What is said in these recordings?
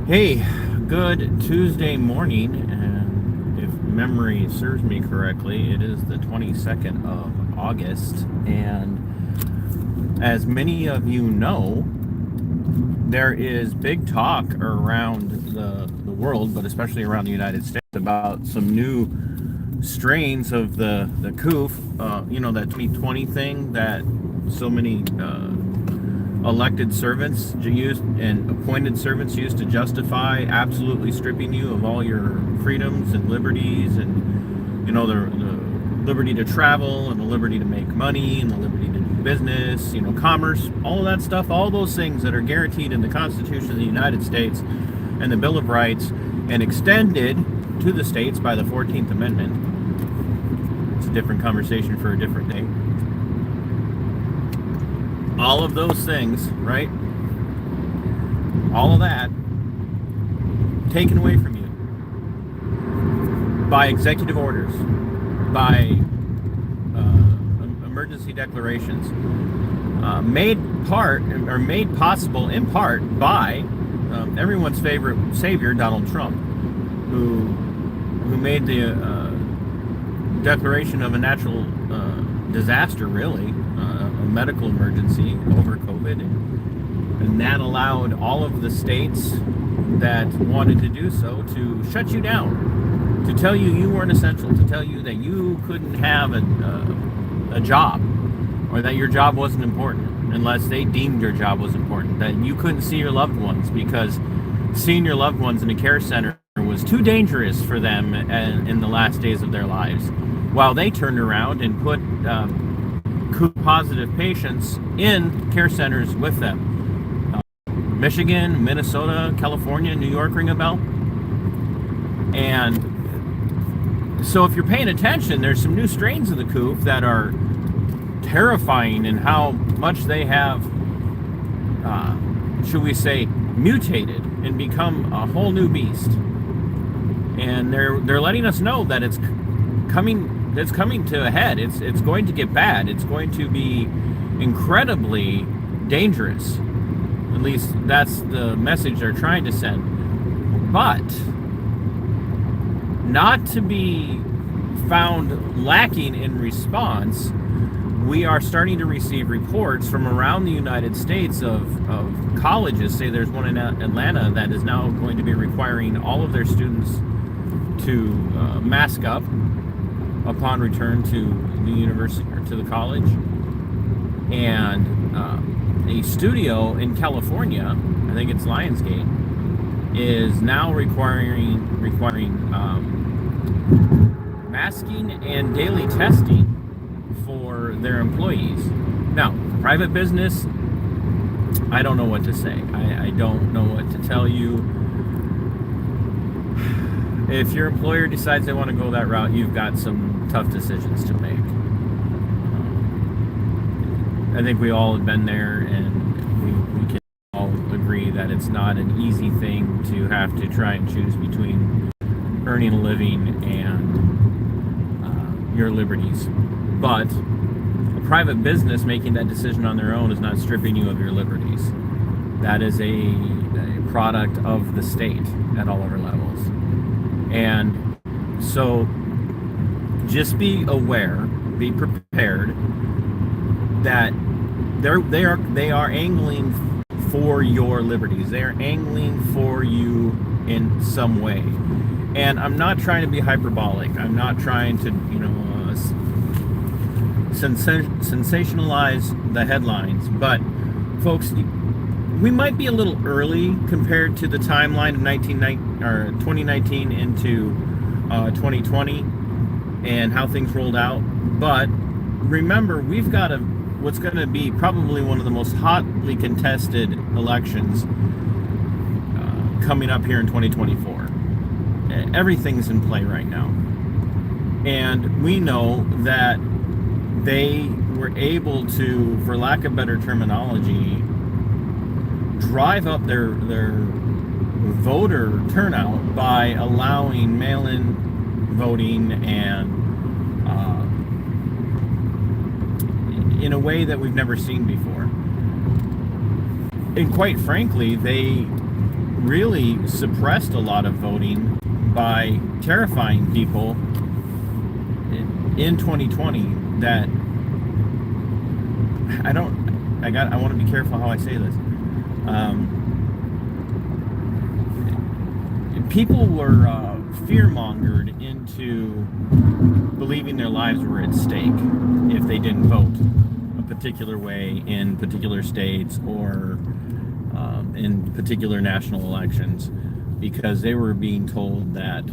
Hey, good Tuesday morning, and if memory serves me correctly, it is the 22nd of August, and as many of you know, there is big talk around the world, but especially around the United States, about some new strains of the coof, that 2020 thing that so many elected servants used and appointed servants used to justify absolutely stripping you of all your freedoms and liberties, and the liberty to travel and the liberty to make money and the liberty to do business, commerce, all of that stuff, all those things that are guaranteed in the Constitution of the United States and the Bill of Rights and extended to the states by the 14th Amendment. It's a different conversation for a different day. All of those things, right? All of that taken away from you by executive orders, by emergency declarations, made possible in part by everyone's favorite savior, Donald Trump, who made the declaration of a natural disaster, really, a medical emergency over COVID, and that allowed all of the states that wanted to do so to shut you down, to tell you weren't essential, to tell you that you couldn't have a job, or that your job wasn't important unless they deemed your job was important, that you couldn't see your loved ones because seeing your loved ones in a care center was too dangerous for them in the last days of their lives, while they turned around and put positive patients in care centers with them. Michigan, Minnesota, California, New York ring a bell. And so if you're paying attention, there's some new strains of the coof that are terrifying in how much they have, should we say, mutated and become a whole new beast. And they're letting us know that it's coming to a head. It's going to get bad. It's going to be incredibly dangerous. At least that's the message they're trying to send. But not to be found lacking in response, we are starting to receive reports from around the United States of colleges. Say there's one in Atlanta that is now going to be requiring all of their students to mask up upon return to the university or to the college. And a studio in California, I think it's Lionsgate, is now requiring masking and daily testing for their employees. Now, private business, I don't know what to say. I don't know what to tell you. If your employer decides they want to go that route, you've got some tough decisions to make. I think we all have been there, and we can all agree that it's not an easy thing to have to try and choose between earning a living and your liberties. But a private business making that decision on their own is not stripping you of your liberties. That is a product of the state at all of our levels. And so just be aware, be prepared that they are angling for your liberties. They are angling for you in some way. And I'm not trying to be hyperbolic. I'm not trying to, sensationalize the headlines. But folks, we might be a little early compared to the timeline of 2019 into 2020 and how things rolled out. But remember, we've got what's going to be probably one of the most hotly contested elections coming up here in 2024. Everything's in play right now. And we know that they were able to, for lack of better terminology, drive up their voter turnout by allowing mail-in voting and in a way that we've never seen before. And quite frankly, they really suppressed a lot of voting by terrifying people in 2020 that I want to be careful how I say this. People were fear-mongered into believing their lives were at stake if they didn't vote a particular way in particular states or in particular national elections, because they were being told that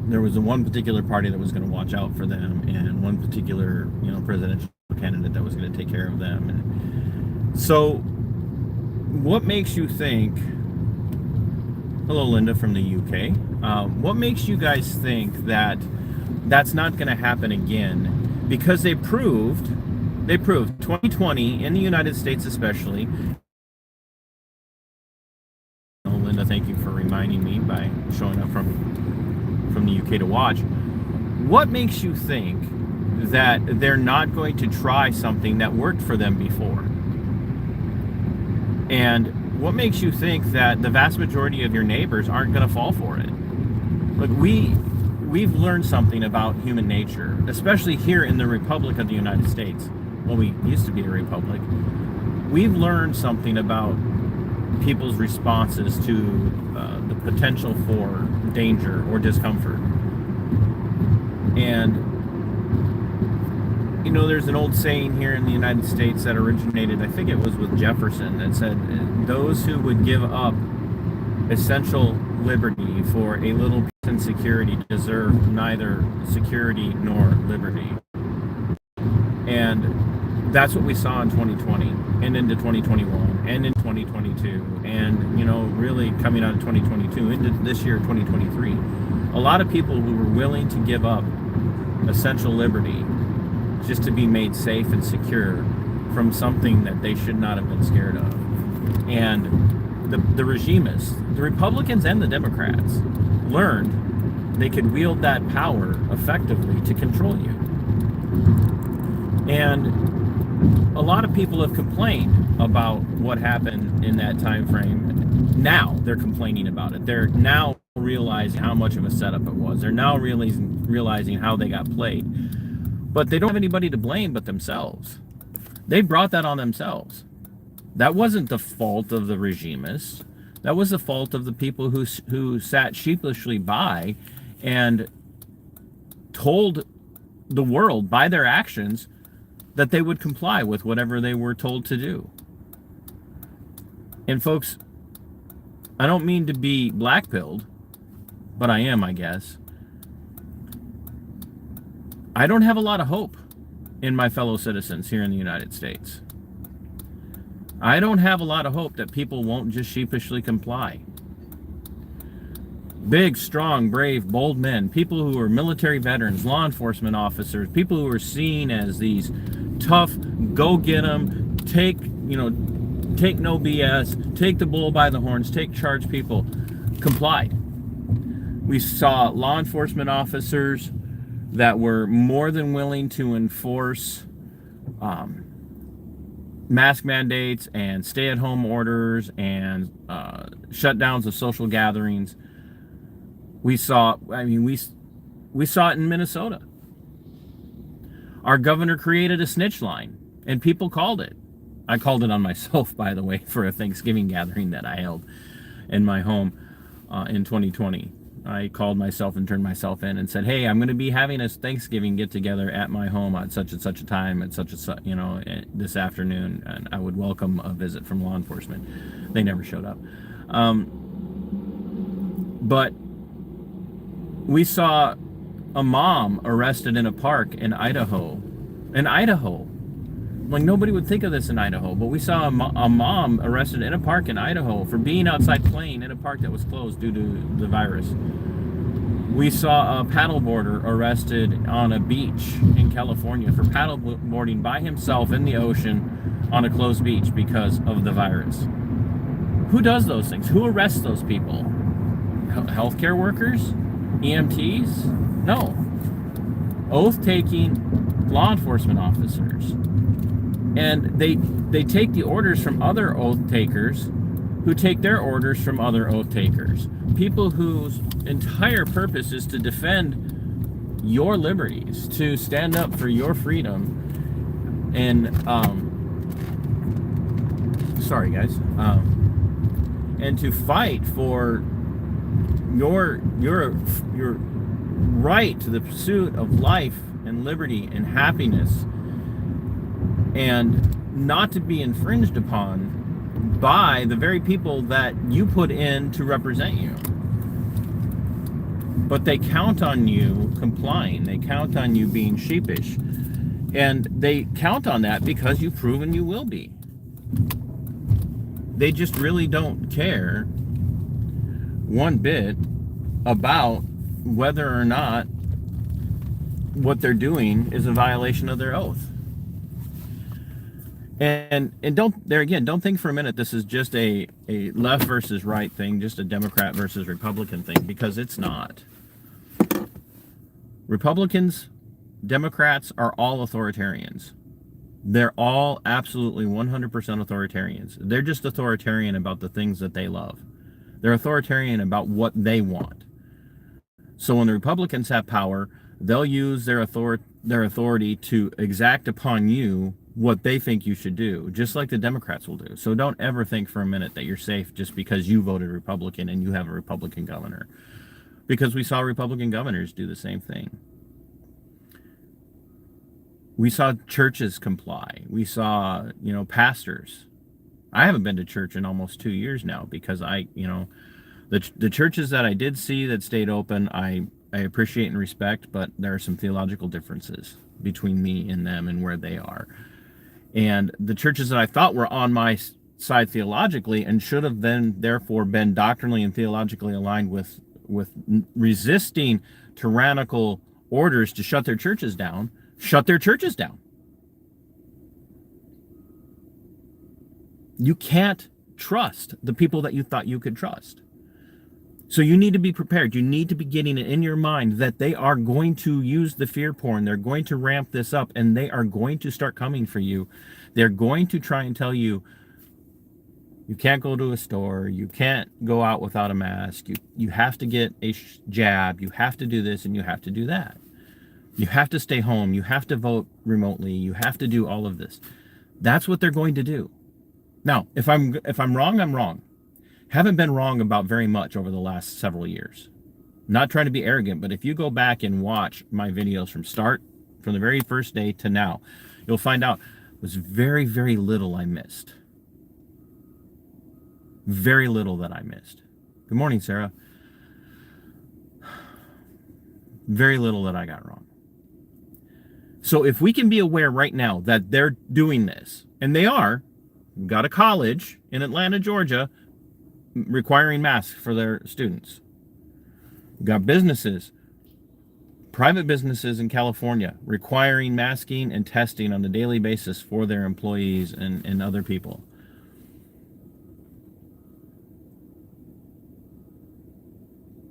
there was one particular party that was going to watch out for them and one particular presidential candidate that was going to take care of them. And so what makes you think, hello Linda from the UK, what makes you guys think that that's not going to happen again? Because they proved 2020 in the United States especially. Linda, thank you for reminding me by showing up from the UK to watch. What makes you think that they're not going to try something that worked for them before? And what makes you think that the vast majority of your neighbors aren't going to fall for it? Look, we've learned something about human nature, especially here in the Republic of the United States. Well, we used to be a republic. We've learned something about people's responses to the potential for danger or discomfort. And there's an old saying here in the United States that originated, I think it was with Jefferson, that said, those who would give up essential liberty for a little peace and security deserve neither security nor liberty. And that's what we saw in 2020 and into 2021 and in 2022 and really coming out of 2022 into this year 2023. A lot of people who were willing to give up essential liberty just to be made safe and secure from something that they should not have been scared of. And the regimists, the Republicans and the Democrats, learned they could wield that power effectively to control you. And a lot of people have complained about what happened in that time frame. Now they're complaining about it. They're now realizing how much of a setup it was. They're now realizing how they got played. But they don't have anybody to blame but themselves. They brought that on themselves. That wasn't the fault of the regimists. That was the fault of the people who sat sheepishly by and told the world by their actions that they would comply with whatever they were told to do. And folks, I don't mean to be black-pilled, but I am, I guess. I don't have a lot of hope in my fellow citizens here in the United States. I don't have a lot of hope that people won't just sheepishly comply. Big, strong, brave, bold men, people who are military veterans, law enforcement officers, people who are seen as these tough, go get 'em, take no BS, take the bull by the horns, take charge people, complied. We saw law enforcement officers that were more than willing to enforce mask mandates and stay-at-home orders and shutdowns of social gatherings. We saw it in Minnesota. Our governor created a snitch line, and people called it. I called it on myself, by the way, for a Thanksgiving gathering that I held in my home in 2020. I called myself and turned myself in and said, hey, I'm going to be having a Thanksgiving get-together at my home at such and such a time, at such a, this afternoon, and I would welcome a visit from law enforcement. They never showed up. But we saw a mom arrested in a park in Idaho. Like, nobody would think of this in Idaho, but we saw a mom arrested in a park in Idaho for being outside playing in a park that was closed due to the virus. We saw a paddleboarder arrested on a beach in California for paddleboarding by himself in the ocean on a closed beach because of the virus. Who does those things? Who arrests those people? Healthcare workers? EMTs? No. Oath-taking law enforcement officers. And they take the orders from other oath takers who take their orders from other oath takers, people whose entire purpose is to defend your liberties, to stand up for your freedom, and sorry guys, and to fight for your right to the pursuit of life and liberty and happiness, and not to be infringed upon by the very people that you put in to represent you. But they count on you complying. They count on you being sheepish. And they count on that because you've proven you will be. They just really don't care one bit about whether or not what they're doing is a violation of their oath. And don't think for a minute this is just a left versus right thing, just a Democrat versus Republican thing, because it's not. Republicans, Democrats are all authoritarians. They're all absolutely 100% authoritarians. They're just authoritarian about the things that they love. They're authoritarian about what they want. So when the Republicans have power, they'll use their authority to exact upon you what they think you should do, just like the Democrats will do. So don't ever think for a minute that you're safe just because you voted Republican and you have a Republican governor. Because we saw Republican governors do the same thing. We saw churches comply. We saw, pastors. I haven't been to church in almost 2 years now because the churches that I did see that stayed open, I appreciate and respect, but there are some theological differences between me and them and where they are. And the churches that I thought were on my side theologically and should have then therefore been doctrinally and theologically aligned with resisting tyrannical orders to shut their churches down, shut their churches down. You can't trust the people that you thought you could trust. So you need to be prepared. You need to be getting it in your mind that they are going to use the fear porn. They're going to ramp this up, and they are going to start coming for you. They're going to try and tell you, you can't go to a store. You can't go out without a mask. You have to get a jab. You have to do this and you have to do that. You have to stay home. You have to vote remotely. You have to do all of this. That's what they're going to do. Now, if I'm wrong, I'm wrong. Haven't been wrong about very much over the last several years. Not trying to be arrogant, but if you go back and watch my videos from the very first day to now, you'll find out it was very, very little I missed. Very little that I missed. Good morning, Sarah. Very little that I got wrong. So if we can be aware right now that they're doing this, and they are, we've got a college in Atlanta, Georgia, requiring masks for their students. We've got businesses, private businesses in California, requiring masking and testing on a daily basis for their employees and other people.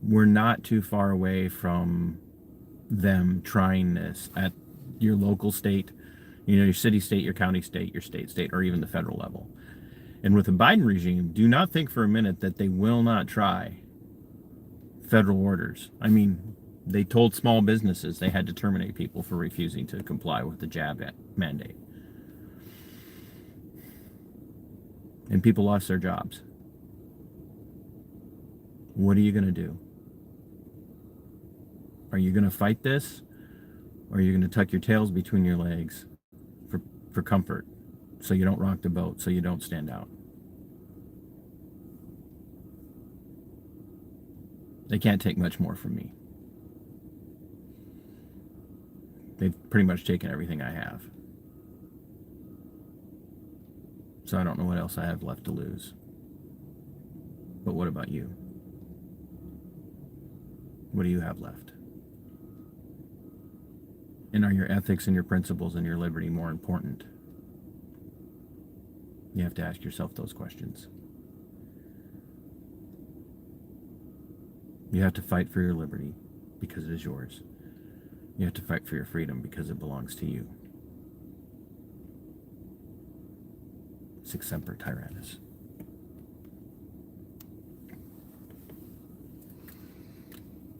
We're not too far away from them trying this at your local state, your city state, your county state, your state, or even the federal level. And with the Biden regime, do not think for a minute that they will not try federal orders. I mean, they told small businesses they had to terminate people for refusing to comply with the jab mandate. And people lost their jobs. What are you going to do? Are you going to fight this? Or are you going to tuck your tails between your legs for comfort, so you don't rock the boat, so you don't stand out? They can't take much more from me. They've pretty much taken everything I have. So I don't know what else I have left to lose. But what about you? What do you have left? And are your ethics and your principles and your liberty more important? You have to ask yourself those questions. You have to fight for your liberty because it is yours. You have to fight for your freedom because it belongs to you. Sic semper tyrannis.